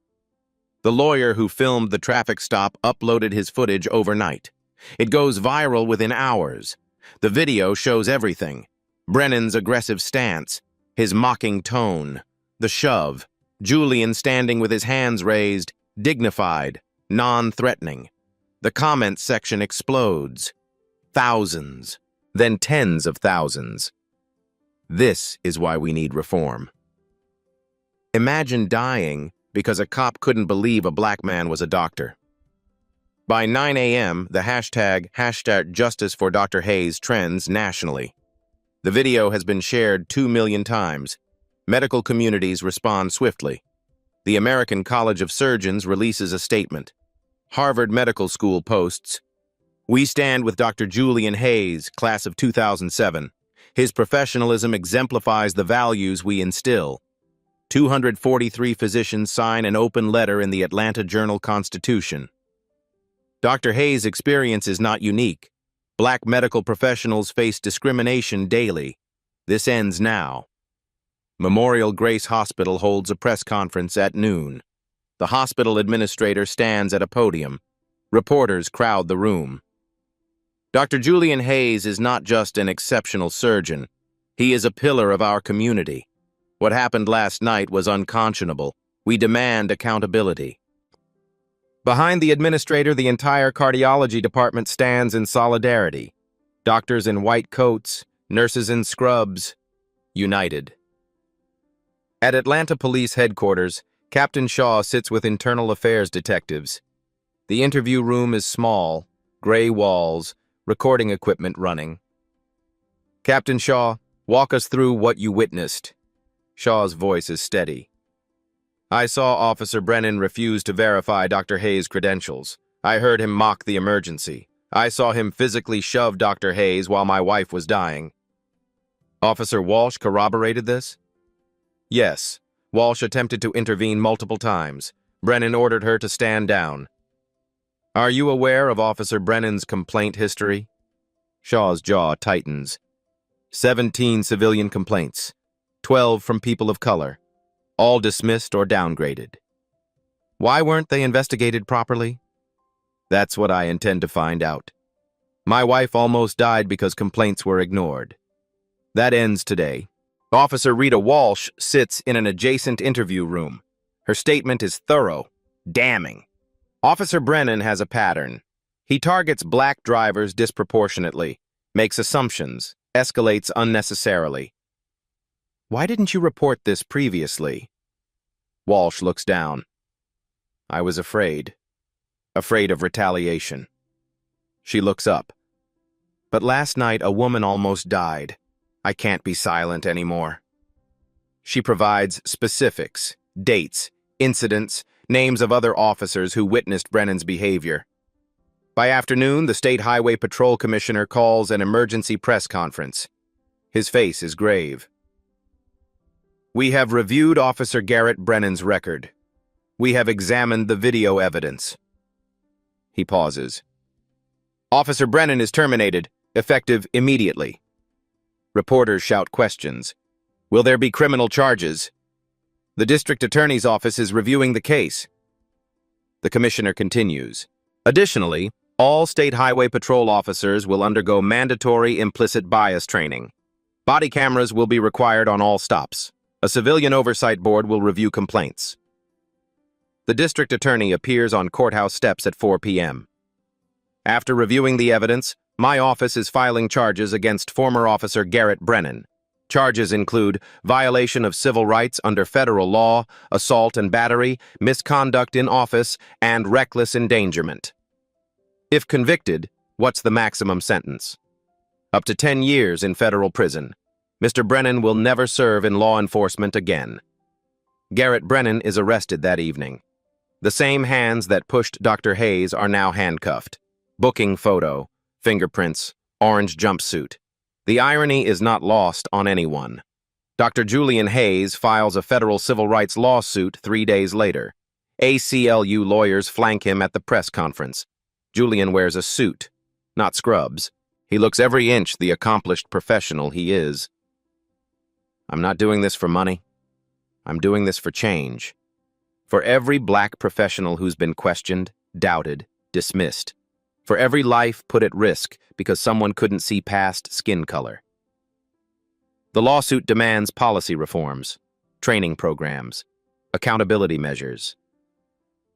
The lawyer who filmed the traffic stop uploaded his footage overnight. It goes viral within hours. The video shows everything: Brennan's aggressive stance, his mocking tone, the shove, Julian standing with his hands raised, dignified, non-threatening. The comments section explodes. Thousands, then tens of thousands. This is why we need reform. Imagine dying because a cop couldn't believe a black man was a doctor. By 9 a.m., the hashtag Justice for Dr. Hayes trends nationally. The video has been shared 2 million times. Medical communities respond swiftly. The American College of Surgeons releases a statement. Harvard Medical School posts, "We stand with Dr. Julian Hayes, class of 2007. His professionalism exemplifies the values we instill." 243 physicians sign an open letter in the Atlanta Journal-Constitution. Dr. Hayes' experience is not unique. Black medical professionals face discrimination daily. This ends now. Memorial Grace Hospital holds a press conference at noon. The hospital administrator stands at a podium. Reporters crowd the room. Dr. Julian Hayes is not just an exceptional surgeon. He is a pillar of our community. What happened last night was unconscionable. We demand accountability. Behind the administrator, the entire cardiology department stands in solidarity. Doctors in white coats, nurses in scrubs, united. At Atlanta Police Headquarters, Captain Shaw sits with Internal Affairs detectives. The interview room is small, gray walls, recording equipment running. Captain Shaw, walk us through what you witnessed. Shaw's voice is steady. I saw Officer Brennan refuse to verify Dr. Hayes' credentials. I heard him mock the emergency. I saw him physically shove Dr. Hayes while my wife was dying. Officer Walsh corroborated this? Yes. Walsh attempted to intervene multiple times. Brennan ordered her to stand down. Are you aware of Officer Brennan's complaint history? Shaw's jaw tightens. 17 civilian complaints, 12 from people of color, all dismissed or downgraded. Why weren't they investigated properly? That's what I intend to find out. My wife almost died because complaints were ignored. That ends today. Officer Rita Walsh sits in an adjacent interview room. Her statement is thorough, damning. Officer Brennan has a pattern. He targets black drivers disproportionately, makes assumptions, escalates unnecessarily. Why didn't you report this previously? Walsh looks down. I was afraid. Afraid of retaliation. She looks up. But last night a woman almost died. I can't be silent anymore. She provides specifics, dates, incidents, names of other officers who witnessed Brennan's behavior. By afternoon, the State Highway Patrol Commissioner calls an emergency press conference. His face is grave. We have reviewed Officer Garrett Brennan's record. We have examined the video evidence. He pauses. Officer Brennan is terminated, effective immediately. Reporters shout questions. Will there be criminal charges? The district attorney's office is reviewing the case. The commissioner continues. Additionally, All state highway patrol officers will undergo mandatory implicit bias training. Body cameras will be required on all stops. A civilian oversight board will review complaints. The district attorney appears on courthouse steps at 4 p.m. After reviewing the evidence, my office is filing charges against former Officer Garrett Brennan. Charges include violation of civil rights under federal law, assault and battery, misconduct in office, and reckless endangerment. If convicted, what's the maximum sentence? Up to 10 years in federal prison. Mr. Brennan will never serve in law enforcement again. Garrett Brennan is arrested that evening. The same hands that pushed Dr. Hayes are now handcuffed. Booking photo, fingerprints, orange jumpsuit. The irony is not lost on anyone. Dr. Julian Hayes files a federal civil rights lawsuit 3 days later. ACLU lawyers flank him at the press conference. Julian wears a suit, not scrubs. He looks every inch the accomplished professional he is. I'm not doing this for money. I'm doing this for change. For every black professional who's been questioned, doubted, dismissed. For every life put at risk because someone couldn't see past skin color. The lawsuit demands policy reforms, training programs, accountability measures.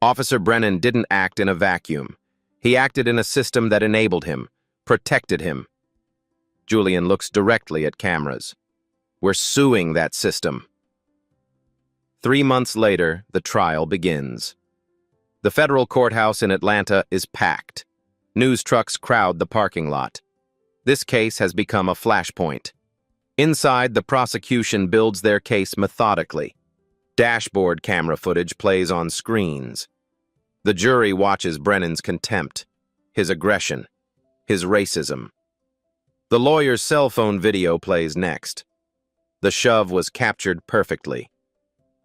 Officer Brennan didn't act in a vacuum. He acted in a system that enabled him, protected him. Julian looks directly at cameras. We're suing that system. 3 months later, the trial begins. The federal courthouse in Atlanta is packed. News trucks crowd the parking lot. This case has become a flashpoint. Inside, the prosecution builds their case methodically. Dashboard camera footage plays on screens. The jury watches Brennan's contempt, his aggression, his racism. The lawyer's cell phone video plays next. The shove was captured perfectly.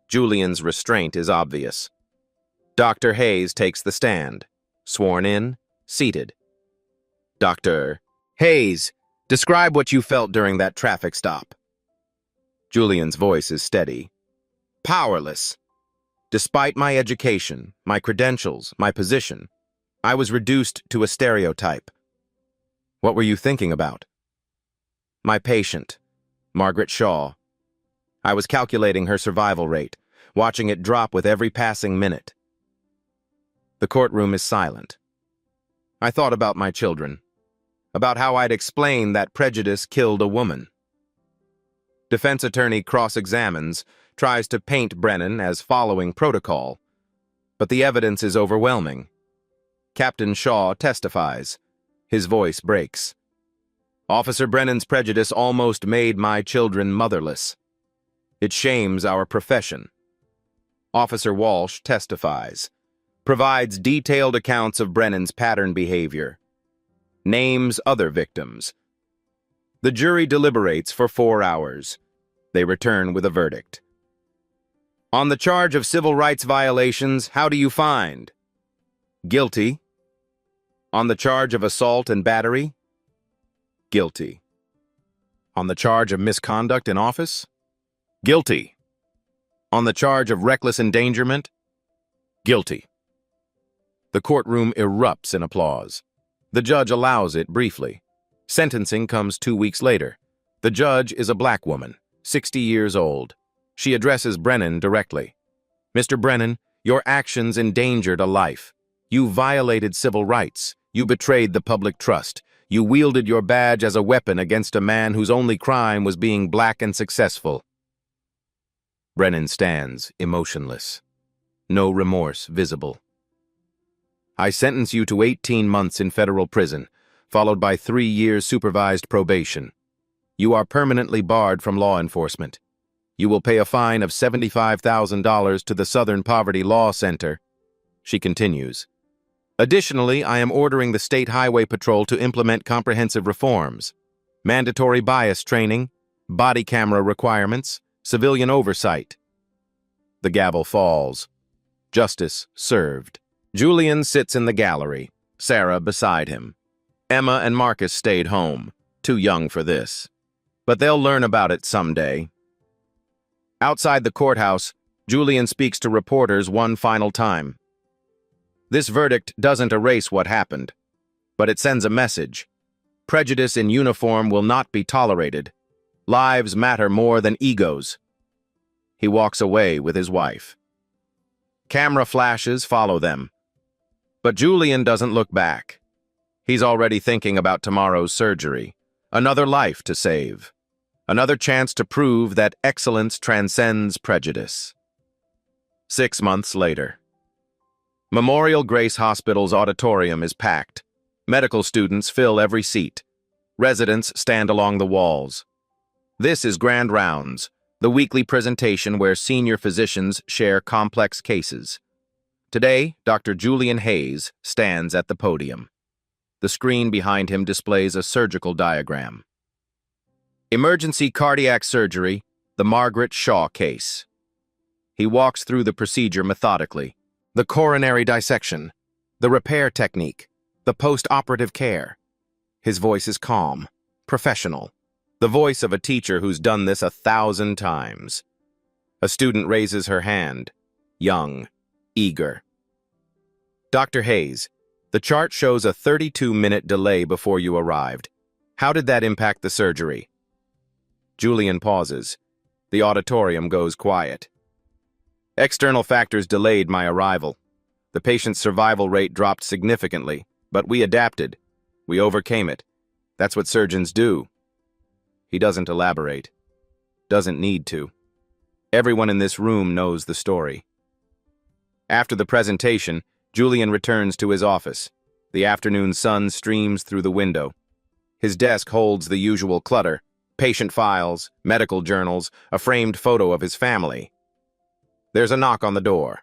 Julian's restraint is obvious. Dr. Hayes takes the stand, sworn in, seated. Dr. Hayes, describe what you felt during that traffic stop. Julian's voice is steady. Powerless. Despite my education, my credentials, my position, I was reduced to a stereotype. What were you thinking about? My patient, Margaret Shaw. I was calculating her survival rate, watching it drop with every passing minute. The courtroom is silent. I thought about my children, about how I'd explain that prejudice killed a woman. Defense attorney cross-examines, tries to paint Brennan as following protocol, but the evidence is overwhelming. Captain Shaw testifies. His voice breaks. Officer Brennan's prejudice almost made my children motherless. It shames our profession. Officer Walsh testifies, provides detailed accounts of Brennan's pattern behavior, names other victims. The jury deliberates for 4 hours. They return with a verdict. On the charge of civil rights violations, how do you find? Guilty. On the charge of assault and battery? Guilty. On the charge of misconduct in office? Guilty. On the charge of reckless endangerment? Guilty. The courtroom erupts in applause. The judge allows it briefly. Sentencing comes 2 weeks later. The judge is a black woman, 60 years old. She addresses Brennan directly. Mr. Brennan, your actions endangered a life. You violated civil rights. You betrayed the public trust. You wielded your badge as a weapon against a man whose only crime was being black and successful. Brennan stands, emotionless. No remorse visible. I sentence you to 18 months in federal prison, followed by 3 years supervised probation. You are permanently barred from law enforcement. You will pay a fine of $75,000 to the Southern Poverty Law Center. She continues. Additionally, I am ordering the State Highway Patrol to implement comprehensive reforms, mandatory bias training, body camera requirements, civilian oversight. The gavel falls. Justice served. Julian sits in the gallery, Sarah beside him. Emma and Marcus stayed home, too young for this. But they'll learn about it someday. Outside the courthouse, Julian speaks to reporters one final time. This verdict doesn't erase what happened. But it sends a message. Prejudice in uniform will not be tolerated. Lives matter more than egos. He walks away with his wife. Camera flashes follow them. But Julian doesn't look back. He's already thinking about tomorrow's surgery. Another life to save. Another chance to prove that excellence transcends prejudice. 6 months later. Memorial Grace Hospital's auditorium is packed. Medical students fill every seat. Residents stand along the walls. This is Grand Rounds, the weekly presentation where senior physicians share complex cases. Today, Dr. Julian Hayes stands at the podium. The screen behind him displays a surgical diagram. Emergency cardiac surgery, the Margaret Shaw case. He walks through the procedure methodically. The coronary dissection, the repair technique, the post-operative care. His voice is calm, professional. The voice of a teacher who's done this 1,000 times. A student raises her hand, young, eager. Dr. Hayes, the chart shows a 32-minute delay before you arrived. How did that impact the surgery? Julian pauses. The auditorium goes quiet. External factors delayed my arrival. The patient's survival rate dropped significantly, but we adapted. We overcame it. That's what surgeons do. He doesn't elaborate. Doesn't need to. Everyone in this room knows the story. After the presentation, Julian returns to his office. The afternoon sun streams through the window. His desk holds the usual clutter: patient files, medical journals, a framed photo of his family. There's a knock on the door.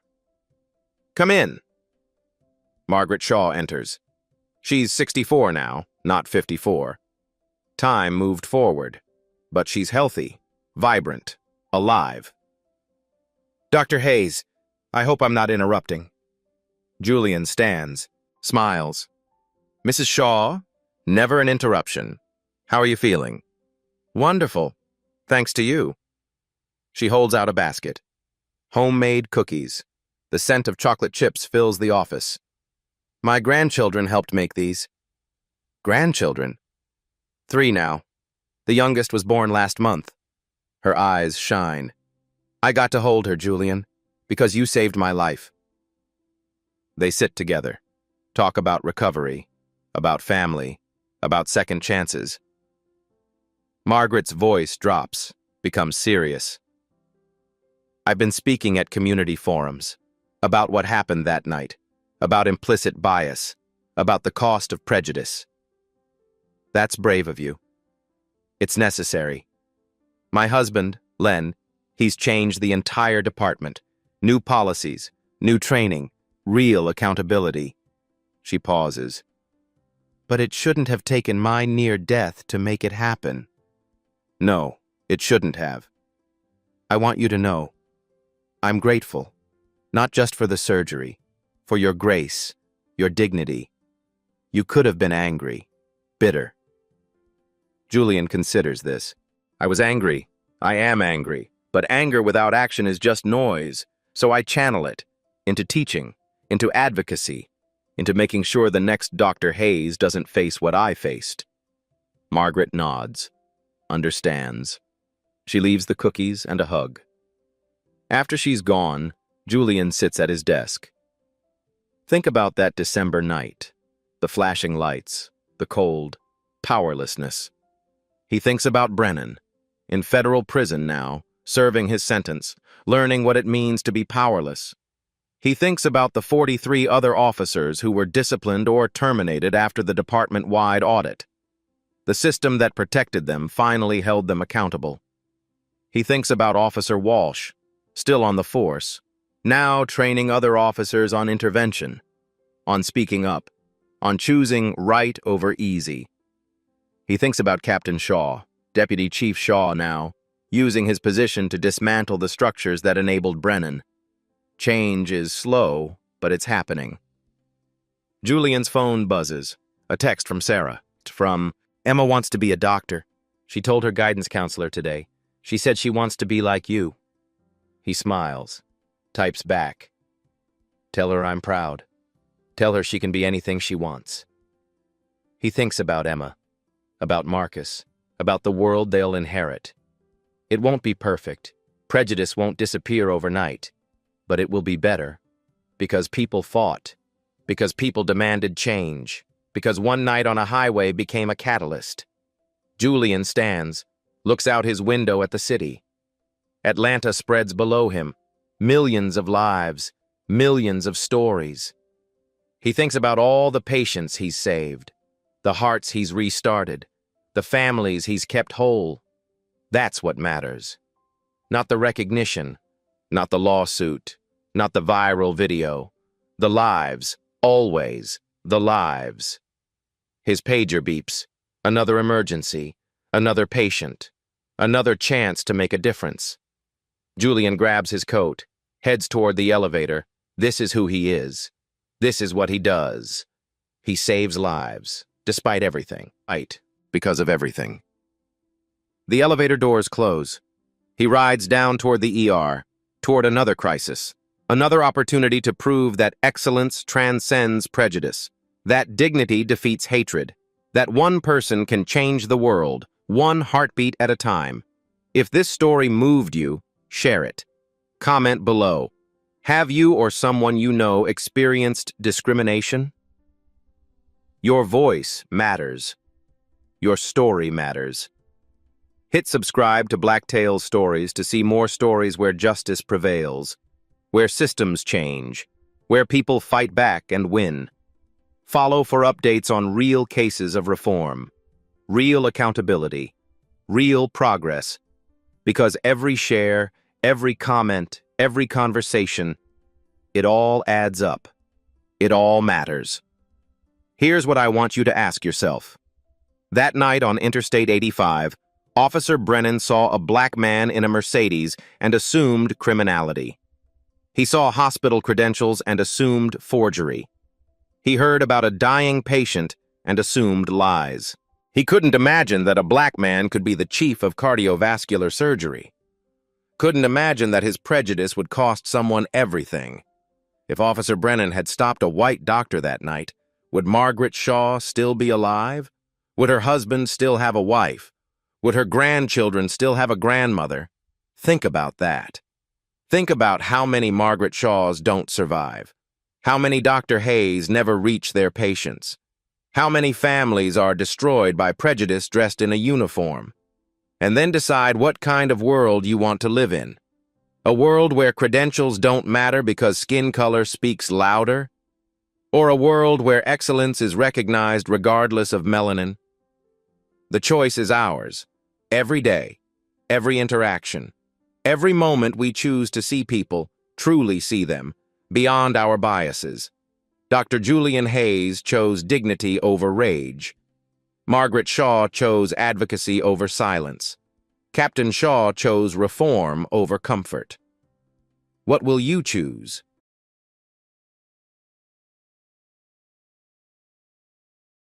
Come in. Margaret Shaw enters. She's 64 now, not 54. Time moved forward, but she's healthy, vibrant, alive. Dr. Hayes, I hope I'm not interrupting. Julian stands, smiles. Mrs. Shaw, never an interruption. How are you feeling? Wonderful, thanks to you. She holds out a basket. Homemade cookies. The scent of chocolate chips fills the office. My grandchildren helped make these. Grandchildren? 3 now. The youngest was born last month. Her eyes shine. I got to hold her, Julian, because you saved my life. They sit together, talk about recovery, about family, about second chances. Margaret's voice drops, becomes serious. I've been speaking at community forums, about what happened that night, about implicit bias, about the cost of prejudice. That's brave of you. It's necessary. My husband, Len, he's changed the entire department. New policies, new training, real accountability. She pauses. But it shouldn't have taken my near death to make it happen. No, it shouldn't have. I want you to know, I'm grateful, not just for the surgery, for your grace, your dignity. You could have been angry, bitter. Julian considers this. I was angry. I am angry. But anger without action is just noise. So I channel it into teaching, into advocacy, into making sure the next Dr. Hayes doesn't face what I faced. Margaret nods, understands. She leaves the cookies and a hug. After she's gone, Julian sits at his desk. Think about that December night, the flashing lights, the cold, powerlessness. He thinks about Brennan, in federal prison now, serving his sentence, learning what it means to be powerless. He thinks about the 43 other officers who were disciplined or terminated after the department-wide audit. The system that protected them finally held them accountable. He thinks about Officer Walsh, still on the force, now training other officers on intervention, on speaking up, on choosing right over easy. He thinks about Captain Shaw, Deputy Chief Shaw now, using his position to dismantle the structures that enabled Brennan. Change is slow, but it's happening. Julian's phone buzzes. A text from Sarah. From, Emma wants to be a doctor. She told her guidance counselor today. She said she wants to be like you. He smiles. Types back. Tell her I'm proud. Tell her she can be anything she wants. He thinks about Emma, about Marcus, about the world they'll inherit. It won't be perfect. Prejudice won't disappear overnight. But it will be better. Because people fought. Because people demanded change. Because one night on a highway became a catalyst. Julian stands, looks out his window at the city. Atlanta spreads below him. Millions of lives, millions of stories. He thinks about all the patients he's saved, the hearts he's restarted, the families he's kept whole. That's what matters. Not the recognition, not the lawsuit, not the viral video. The lives, always the lives. His pager beeps. Another emergency, another patient, another chance to make a difference. Julian grabs his coat, heads toward the elevator. This is who he is. This is what he does. He saves lives, despite everything. Right, because of everything. The elevator doors close. He rides down toward the ER, toward another crisis, another opportunity to prove that excellence transcends prejudice, that dignity defeats hatred, that one person can change the world, one heartbeat at a time. If this story moved you, share it. Comment below. Have you or someone you know experienced discrimination? Your voice matters. Your story matters. Hit subscribe to Black Tales Stories to see more stories where justice prevails, where systems change, where people fight back and win. Follow for updates on real cases of reform, real accountability, real progress, because every share, every comment, every conversation, it all adds up. It all matters. Here's what I want you to ask yourself. That night on Interstate 85, Officer Brennan saw a black man in a Mercedes and assumed criminality. He saw hospital credentials and assumed forgery. He heard about a dying patient and assumed lies. He couldn't imagine that a black man could be the chief of cardiovascular surgery. Couldn't imagine that his prejudice would cost someone everything. If Officer Brennan had stopped a white doctor that night, would Margaret Shaw still be alive? Would her husband still have a wife? Would her grandchildren still have a grandmother? Think about that. Think about how many Margaret Shaws don't survive. How many Dr. Hayes never reach their patients? How many families are destroyed by prejudice dressed in a uniform? And then decide what kind of world you want to live in. A world where credentials don't matter because skin color speaks louder? Or a world where excellence is recognized regardless of melanin? The choice is ours. Every day, every interaction, every moment we choose to see people, truly see them, beyond our biases. Dr. Julian Hayes chose dignity over rage. Margaret Shaw chose advocacy over silence. Captain Shaw chose reform over comfort. What will you choose?